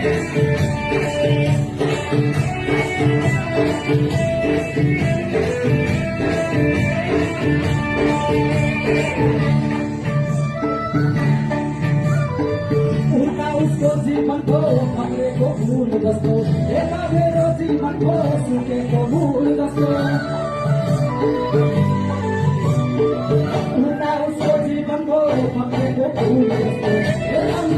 उसको जीवन को खतरे को भूल दोस्तों एका मेरो जीवन को सुकेको भूल दोस्तों उसको जीवन को खतरे को भूल दोस्तों